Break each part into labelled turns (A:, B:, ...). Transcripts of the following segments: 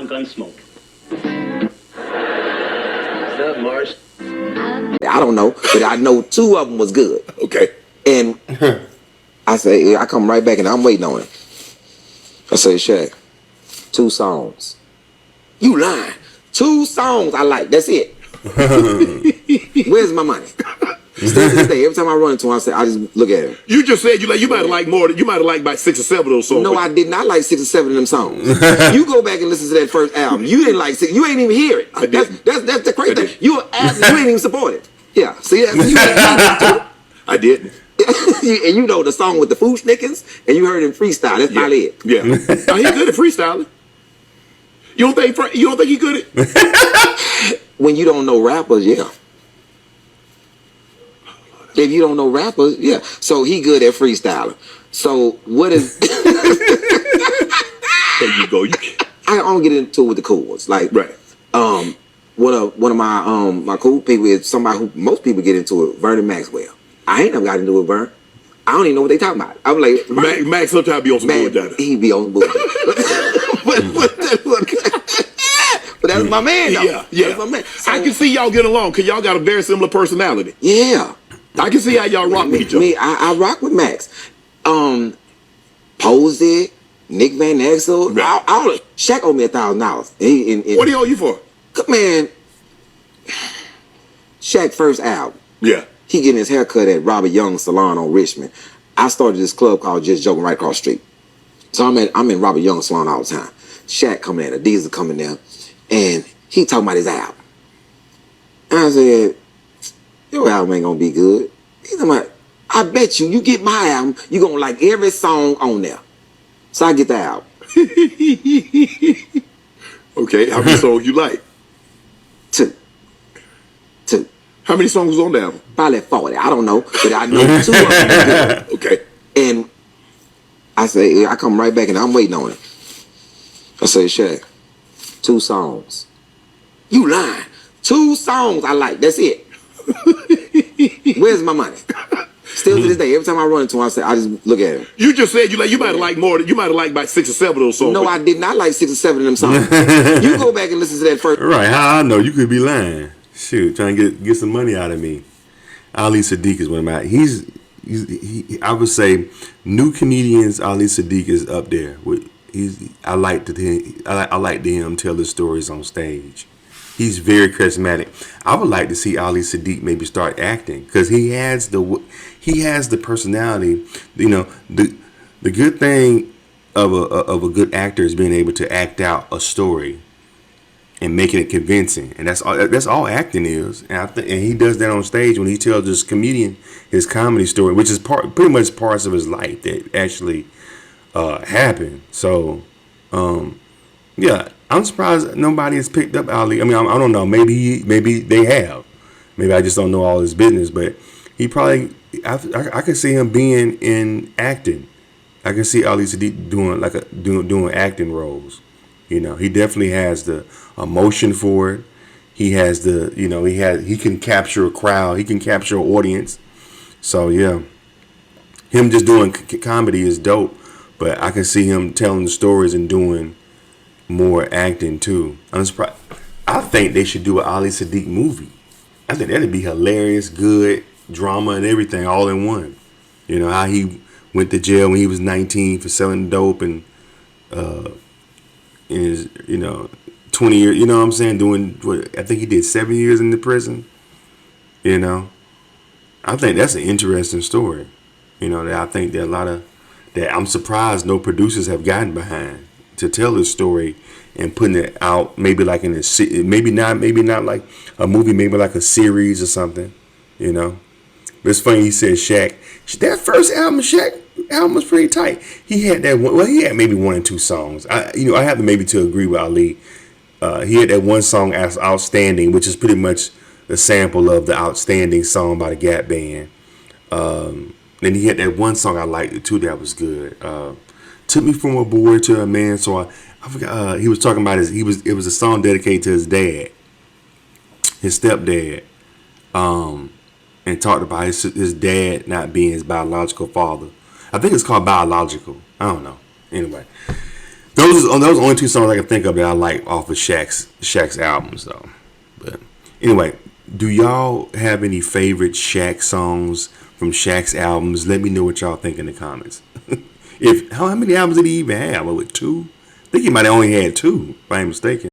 A: on Gunsmoke.
B: What's up, Marsh?
C: I don't know, but I know two of them was good.
D: Okay.
C: And I say, I come right back and I'm waiting on it. I say, Shaq, 2 songs. You lying. 2 songs I like. That's it. Where's my money? Still to this day, every time I run into him, I just look at him.
D: You just said you might have liked more. You might have liked about 6 or 7 of those songs.
C: No, I did not like 6 or 7 of them songs. You go back and listen to that first album. You didn't like 6. You ain't even hear it. That's the crazy thing. You ain't even support it. Yeah. See, you ain't
D: I didn't.
C: And you know the song with the Foo Snickers, and you heard him freestyle. That's about it.
D: Yeah. Now, he good at freestyling. You don't think he good at?
C: When you don't know rappers, yeah. If you don't know rappers, yeah. So he good at freestyling. So what is?
D: There you go.
C: I don't get into it with the cool ones. Like,
D: right.
C: One of my cool people is somebody who most people get into it. Vernon Maxwell. I ain't never got into it with Vern. I don't even know what they talking about. I'm like,
D: Max sometimes be on some bullshit.
C: He be on some bullshit. But that's my man, though.
D: Yeah.
C: That's my man. So,
D: I can see y'all get along because y'all got a very similar personality.
C: Yeah.
D: I can see how y'all rock with each other.
C: I rock with Max. Posey, Nick Van Exel. Right. Shaq owed me $1,000.
D: What do he owe you for?
C: Man, Shaq first album.
D: Yeah.
C: He getting his hair cut at Robert Young's salon on Richmond. I started this club called Just Joking right across the street. So I'm in Robert Young's salon all the time. Shaq coming in, Adidas coming there, and he talking about his album. And I said, your album ain't gonna be good. He's talking about, I bet you get my album, you gonna like every song on there. So I get the album.
D: Okay, how many songs you like?
C: 2.
D: How many songs was on the album?
C: Probably 40. I don't know, but I know 2 of them.
D: Okay.
C: And I say, I come right back and I'm waiting on it. I say, Shaq, 2 songs. You lying. 2 songs I like. That's it. Where's my money? Still to this day, every time I run into him, I just look at him.
D: You just said you might have liked more. You might have liked about 6 or 7 of those songs.
C: No, I did not like 6 or 7 of them songs. You go back and listen to that first.
E: Right? How I know you could be lying? Shoot, trying to get some money out of me. Ali Siddiq is one of my. He I would say new comedians. Ali Siddiq is up there. I like to hear him tell his stories on stage. He's very charismatic. I would like to see Ali Siddiq maybe start acting because he has the personality. You know, the good thing of a good actor is being able to act out a story and making it convincing, and that's all acting is. And he does that on stage when he tells his comedy story, which is pretty much parts of his life that actually happened. So, yeah, I'm surprised nobody has picked up Ali. I mean, I don't know. Maybe they have. Maybe I just don't know all his business. But he probably, I can see him being in acting. I can see Ali Siddiq doing acting roles. You know, he definitely has the emotion for it. He has he can capture a crowd. He can capture an audience. So yeah, him just doing comedy is dope. But I can see him telling the stories and doing more acting too. I'm surprised. I think they should do an Ali Siddiq movie. I think that'd be hilarious, good drama and everything all in one. You know how he went to jail when he was 19 for selling dope and in his 20 years. You know what I'm saying? Doing what I think he did 7 years in the prison. You know, I think that's an interesting story. You know, that I think that a lot of that I'm surprised no producers have gotten behind to tell this story and putting it out maybe like in a maybe not like a movie, maybe like a series or something, you know. But it's funny he said Shaq, that first album was pretty tight. He had that one, well, he had maybe 1 or 2 songs. I have to maybe to agree with Ali. He had that one song as Outstanding, which is pretty much the sample of the Outstanding song by the Gap Band. Then he had that one song I liked too that was good. Took Me From a Boy to a Man. So I forgot. He was talking about it was a song dedicated to his dad, his stepdad, and talked about his dad not being his biological father. I think it's called Biological. I don't know. Anyway, Those are the only two songs I can think of that I like off of Shaq's albums though. But anyway, do y'all have any favorite Shaq songs from Shaq's albums? Let me know what y'all think in the comments. If how many albums did he even have? Was it two? I think he might have only had two, if I ain't mistaken.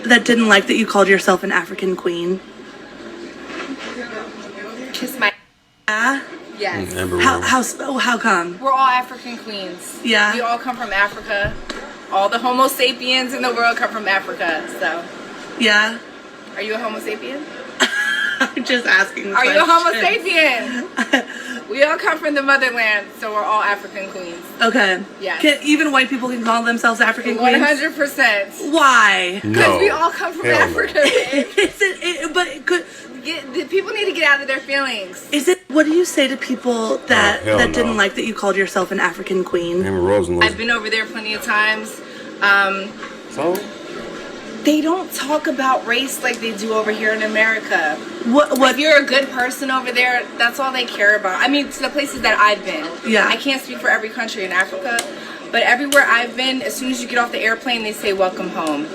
A: That didn't like that you called yourself an African queen?
B: Kiss my. Yes.
A: How come?
B: We're all African queens.
A: Yeah.
B: We all come from Africa. All the Homo sapiens in the world come from Africa. So.
A: Yeah.
B: Are you a Homo sapien?
A: I'm just asking.
B: Are you a Homo sapien? We all come from the motherland, so we're all African queens.
A: Okay.
B: Yeah.
A: Even white people can call themselves African queens?
B: 100%.
A: Why?
B: Because we all come from Africa. The people need to get out of their feelings.
A: What do you say to people that didn't like that you called yourself an African queen?
B: I've been over there plenty of times.
E: So?
B: They don't talk about race like they do over here in America.
A: What?
B: If you're a good person over there, that's all they care about. I mean, to the places that I've been.
A: Yeah.
B: I can't speak for every country in Africa, but everywhere I've been, as soon as you get off the airplane, they say welcome home.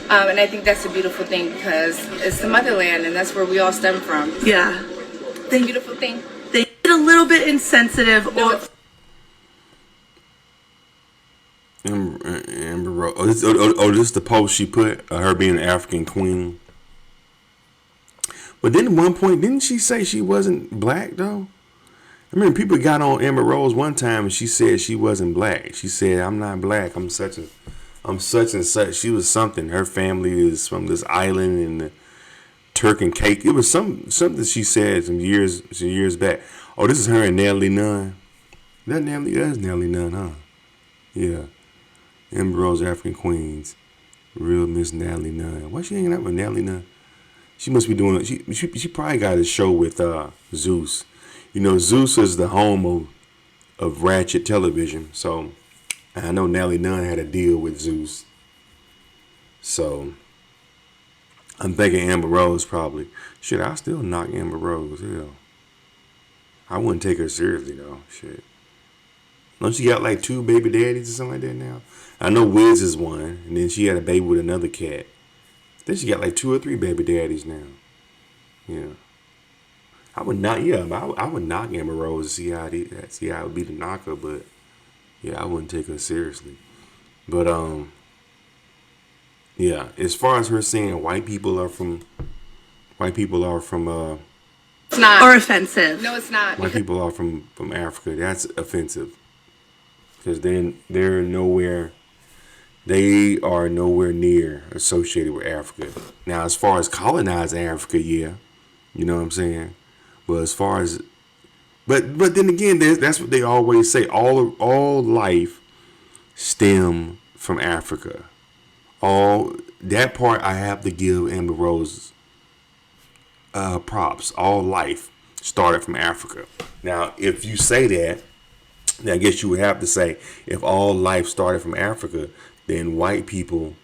B: And I think that's a beautiful thing because it's the motherland and that's where we all stem from.
A: Yeah.
B: It's a beautiful thing.
A: They get a little bit insensitive.
E: Amber Rose. This is the post she put, her being an African queen. But then at one point, didn't she say she wasn't black though? I remember people got on Amber Rose one time and she said she wasn't black. She said, "I'm not black. I'm such and such." She was something. Her family is from this island in the Turk and cake. It was something she said some years back. Oh, this is her and Natalie Nunn. That's Natalie Nunn, huh? Yeah. Amber Rose, African Queens. Real Miss Natalie Nunn. Why she hanging out with Natalie Nunn? She must be doing. She probably got a show with Zeus. You know, Zeus is the home of Ratchet Television. So I know Natalie Nunn had a deal with Zeus. So I'm thinking Amber Rose probably. Shit, I still knock Amber Rose. Hell, I wouldn't take her seriously though. Shit. Don't she got like 2 baby daddies or something like that now? I know Wiz is one, and then she had a baby with another cat. Then she got like 2 or 3 baby daddies now. Yeah. I would knock Amber Rose to see how it would be to knock her, but yeah, I wouldn't take her seriously. But yeah, as far as her saying white people are from
B: It's not.
A: Or offensive.
B: No, it's not.
E: white people are from Africa, that's offensive. Because they are nowhere near associated with Africa. Now, as far as colonizing Africa, yeah, you know what I'm saying. But as far as, but then again, that's what they always say. All life stem from Africa. All that part I have to give Amber Rose props. All life started from Africa. Now, if you say that, Now, I guess you would have to say if all life started from Africa, then white people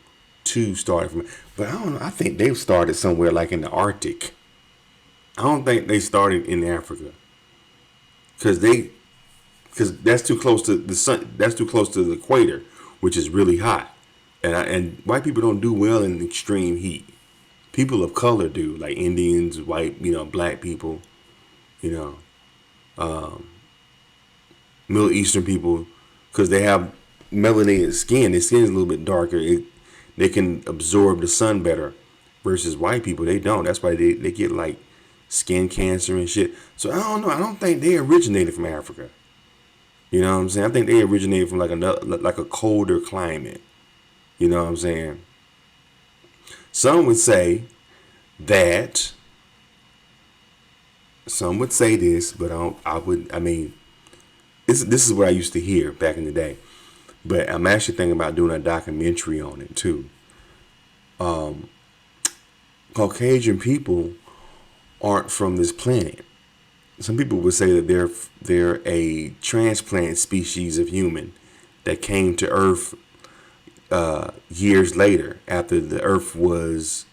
E: too started from. But I don't know. I think they've started somewhere like in the Arctic. I don't think they started in Africa because that's too close to the sun. That's too close to the equator, which is really hot, and white people don't do well in extreme heat. People of color do, like Indians, white, black people, you know. Middle Eastern people, because they have melanated skin. Their skin is a little bit darker. They can absorb the sun better versus white people. They don't. That's why they get like skin cancer and shit. So I don't know. I don't think they originated from Africa. You know what I'm saying? I think they originated from like a colder climate. You know what I'm saying? Some would say that. Some would say this, but I mean. This is what I used to hear back in the day, but I'm actually thinking about doing a documentary on it too. Caucasian people aren't from this planet. Some people would say that they're a transplant species of human that came to Earth years later after the Earth was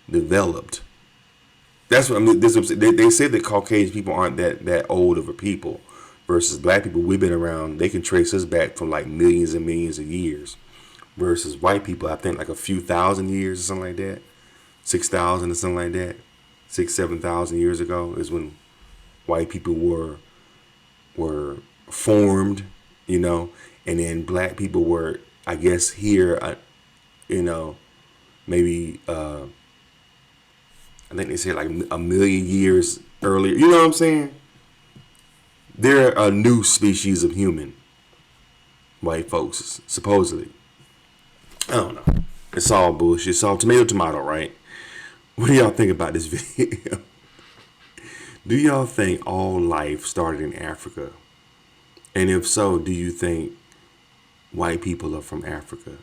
E: developed. That's what I mean. They say that Caucasian people aren't that old of a people. Versus black people, we've been around. They can trace us back from like millions and millions of years. Versus white people, I think like a few thousand years or something like that, 6,000 or something like that, 7,000 years ago is when white people were formed, and then black people were, I guess, here, maybe I think they said like a million years earlier. You know what I'm saying? They're a new species of human, white folks, supposedly. I don't know. It's all bullshit. It's all tomato, right? What do y'all think about this video? Do y'all think all life started in Africa? And if so, do you think white people are from Africa?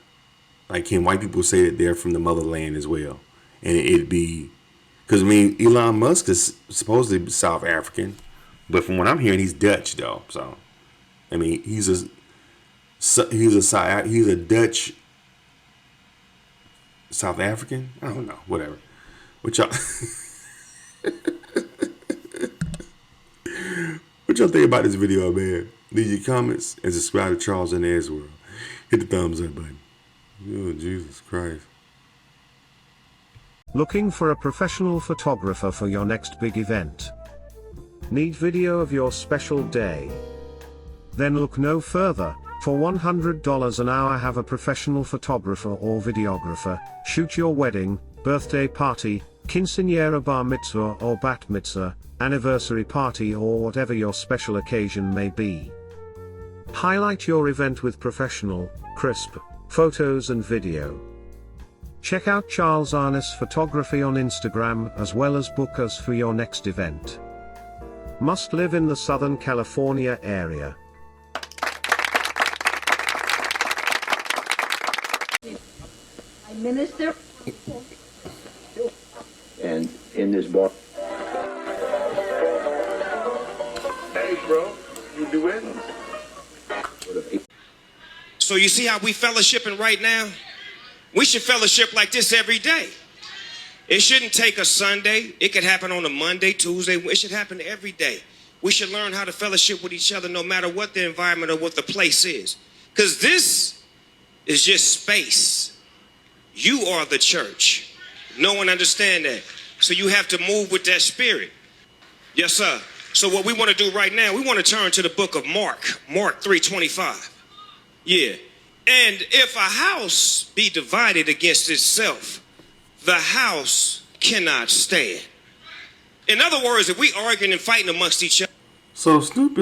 E: Like, can white people say that they're from the motherland as well? And it'd be... Because, Elon Musk is supposedly South African. But from what I'm hearing, he's Dutch though. So, he's a Dutch South African. I don't know. Whatever. What y'all what y'all think about this video, man? Leave your comments and subscribe to Charles and Ed's World. Hit the thumbs up button. Oh, Jesus Christ.
F: Looking for a professional photographer for your next big event? Need video of your special day? Then look no further. For $100 an hour, have a professional photographer or videographer shoot your wedding, birthday party, quinceañera, bar mitzvah or bat mitzvah, anniversary party, or whatever your special occasion may be. Highlight your event with professional, crisp photos and video. Check out Charles Arness Photography on Instagram, as well as book us for your next event. Must live in the Southern California area.
G: I minister.
H: And in this bar.
D: Hey, bro, you do it?
I: So you see how we fellowshipping right now? We should fellowship like this every day. It shouldn't take a Sunday. It could happen on a Monday, Tuesday. It should happen every day. We should learn how to fellowship with each other no matter what the environment or what the place is. Because this is just space. You are the church. No one understand that. So you have to move with that spirit. Yes, sir. So what we want to do right now, we want to turn to the book of Mark 3:25. Yeah. And if a house be divided against itself, the house cannot stand. In other words, if we arguing and fighting amongst each other.
E: So Snoop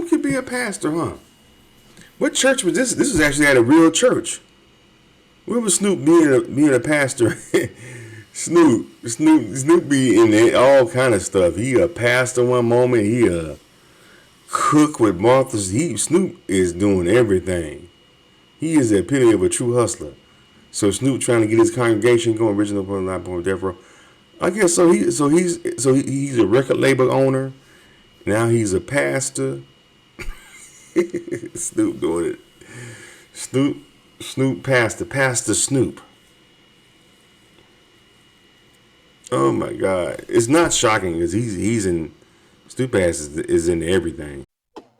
E: could be a pastor, huh? What church was this? This was actually at a real church. Where was Snoop being a pastor? Snoop be in all kind of stuff. He a pastor one moment. He a cook with Martha's. Snoop is doing everything. He is the epitome of a true hustler. So Snoop trying to get his congregation going, original point, death row. I guess so. He's a record label owner, Now he's a pastor. Snoop doing it. Snoop Pastor Snoop. Oh my God. It's not shocking because he's in, Snoop Ass is in everything.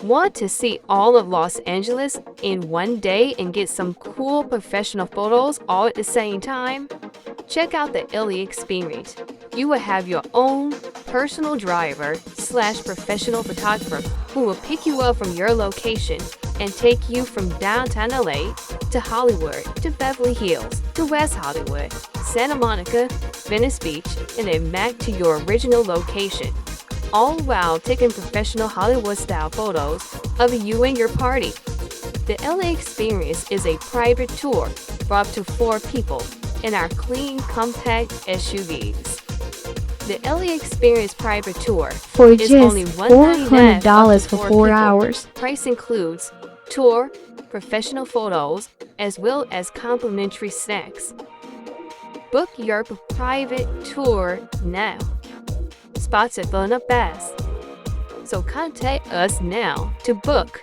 J: Want to see all of Los Angeles in one day and get some cool professional photos all at the same time? Check out the LA Experience. You will have your own personal driver / professional photographer who will pick you up from your location and take you from downtown LA to Hollywood, to Beverly Hills, to West Hollywood, Santa Monica, Venice Beach, and then back to your original location. All while taking professional Hollywood-style photos of you and your party. The LA Experience is a private tour for up to 4 people in our clean, compact SUVs. The LA Experience private tour
K: for
J: is
K: just
J: only
K: $400 for 4
J: people.
K: hours.
J: Price includes tour, professional photos, as well as complimentary snacks. Book your private tour now. Spots are filling up fast, so contact us now to book.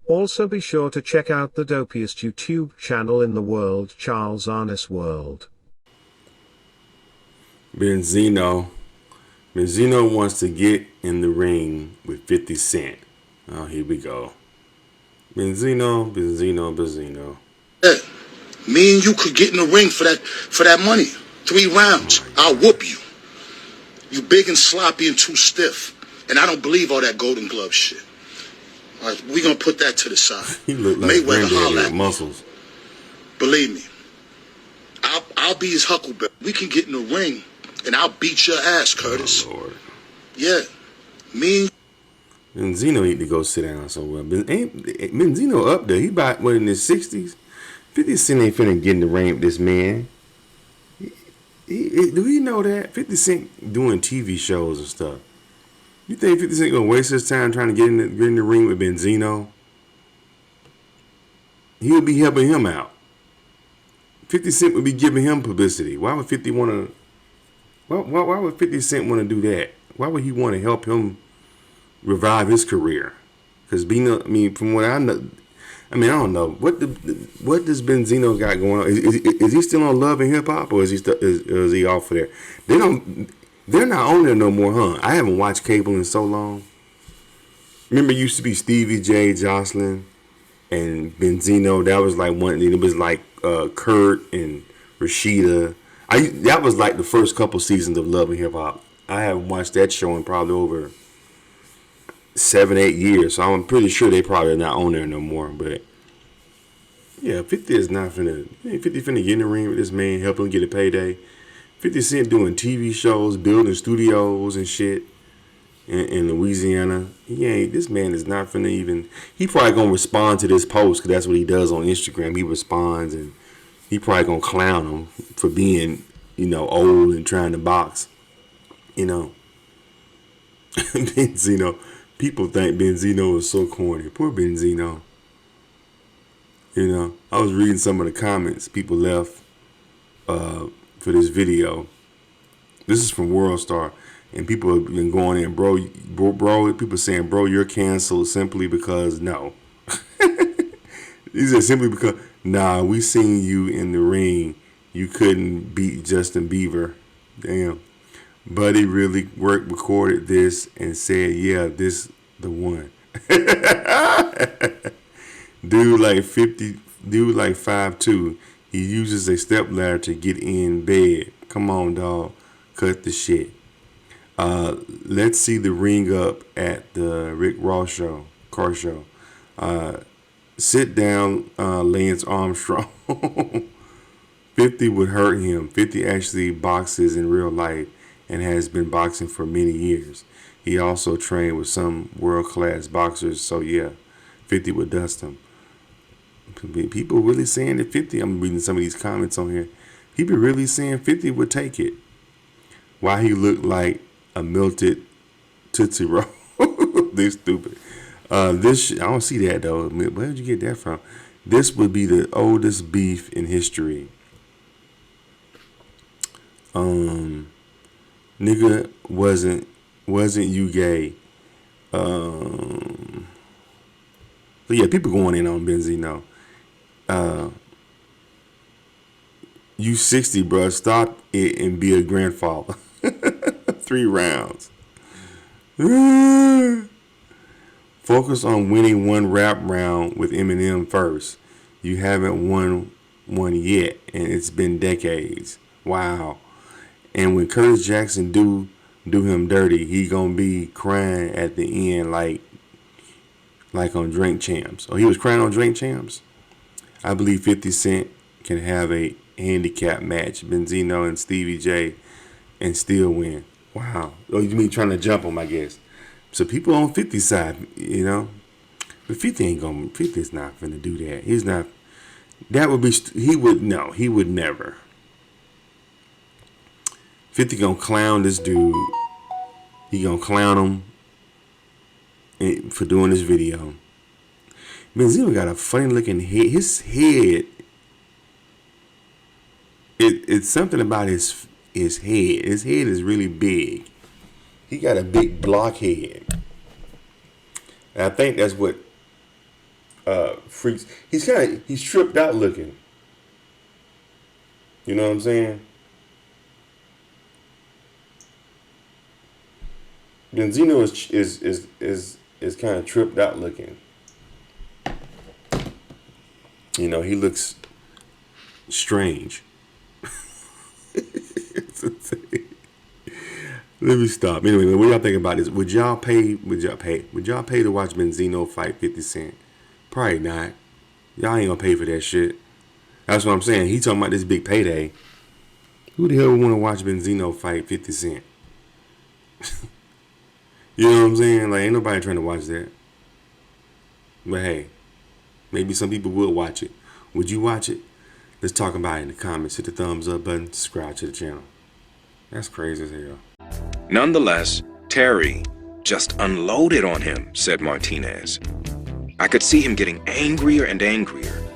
F: Also be sure to check out the dopiest YouTube channel in the world, Charles Arness World.
E: Benzino wants to get in the ring with 50 Cent. Oh, here we go. Benzino.
D: Yeah. Me and you could get in the ring for that money. 3 rounds. I'll whoop you. You big and sloppy and too stiff. And I don't believe all that Golden Glove shit. All right, we're going to put that to the side.
E: He look like
D: Mayweather holler
E: with
D: at me.
E: muscles.
D: Believe me. I'll be his huckleberry. We can get in the ring and I'll beat your ass, Curtis.
E: Oh, Lord.
D: Yeah. Me and
E: Benzino need to go sit down somewhere. Benzino up there. He about, what, in his 60s? 50 Cent ain't finna get in the ring with this man. Do he know that? 50 Cent doing TV shows and stuff. You think 50 Cent gonna waste his time trying to get in the ring with Benzino? He'll be helping him out. 50 Cent would be giving him publicity. Why would 50 wanna? Why would 50 Cent want to do that? Why would he want to help him revive his career? Because from what I know, I don't know what does Benzino got going on. Is he still on Love and Hip Hop, or is he off of there? They're not on there no more, huh? I haven't watched cable in so long. Remember, it used to be Stevie J, Jocelyn, and Benzino. That was like one. It was like Kurt and Rashida. That was like the first couple seasons of Love and Hip Hop. I haven't watched that show in probably over 7-8 years, so I'm pretty sure they probably are not on there no more. But yeah, 50 is not finna. 50 finna get in the ring with this man, help him get a payday. 50 Cent doing TV shows, building studios and shit in Louisiana. This man is not finna even. He probably gonna respond to this post because that's what he does on Instagram. He responds and he probably gonna clown him for being, old and trying to box. Benzino. People think Benzino is so corny. Poor Benzino. I was reading some of the comments people left for this video. This is from World Star, and people have been going in, bro. People saying, bro, you're canceled simply because no. He said simply because we seen you in the ring. You couldn't beat Justin Bieber. Damn. Buddy really recorded this and said, yeah, this the one. Dude like 5'2". He uses a stepladder to get in bed. Come on, dog. Cut the shit. Let's see the ring up at the Rick Ross car show. Sit down, Lance Armstrong. 50 would hurt him. 50 actually boxes in real life and has been boxing for many years. He also trained with some world-class boxers, so yeah, 50 would dust him. People really saying that 50, I'm reading some of these comments on here, people really saying 50 would take it. Why he looked like a melted Tootsie Roll. They're stupid. I don't see that though. Where did you get that from? This would be the oldest beef in history. Nigga wasn't you gay. But yeah, people going in on Benzino. You 60, bro. Stop it and be a grandfather. 3 rounds. Focus on winning one rap round with Eminem first. You haven't won one yet, and it's been decades. Wow. And when Curtis Jackson do him dirty, he gonna be crying at the end like on Drink Champs. Oh, he was crying on Drink Champs? I believe 50 Cent can have a handicap match, Benzino and Stevie J, and still win. Wow. Oh, you mean trying to jump him, I guess. So people on 50's side, you know. But 50's not finna do that. He's not. That would be, he would never. 50 gonna clown this dude. He gonna clown him for doing this video. Benzino got a funny looking head. His head, it's something about his head. His head is really big. He got a big block head. And I think that's what freaks. He's tripped out looking. You know what I'm saying? Benzino is kind of tripped out looking. You know, he looks strange. Let me stop. Anyway, what y'all think about this? Would y'all pay to watch Benzino fight 50 Cent? Probably not. Y'all ain't gonna pay for that shit. That's what I'm saying. He talking about this big payday. Who the hell would want to watch Benzino fight 50 Cent? You know what I'm saying? Like, ain't nobody trying to watch that. But hey, maybe some people will watch it. Would you watch it? Let's talk about it in the comments. Hit the thumbs up button. Subscribe to the channel. That's crazy as hell.
L: Nonetheless, Terry just unloaded on him, said Martinez. I could see him getting angrier and angrier.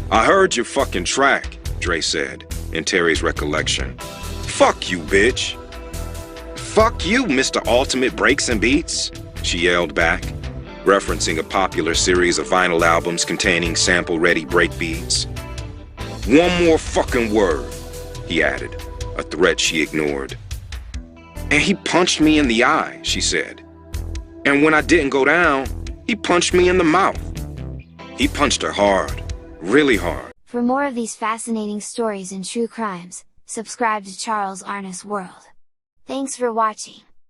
L: I heard your fucking track, Dre said, in Terry's recollection. Fuck you, bitch. Fuck you, Mr. Ultimate Breaks and Beats, she yelled back, referencing a popular series of vinyl albums containing sample-ready break beats. One more fucking word, he added, a threat she ignored. And he punched me in the eye, she said. And when I didn't go down, he punched me in the mouth. He punched her hard, really hard.
K: For more of these fascinating stories and true crimes, subscribe to Charles Arnis World. Thanks for watching.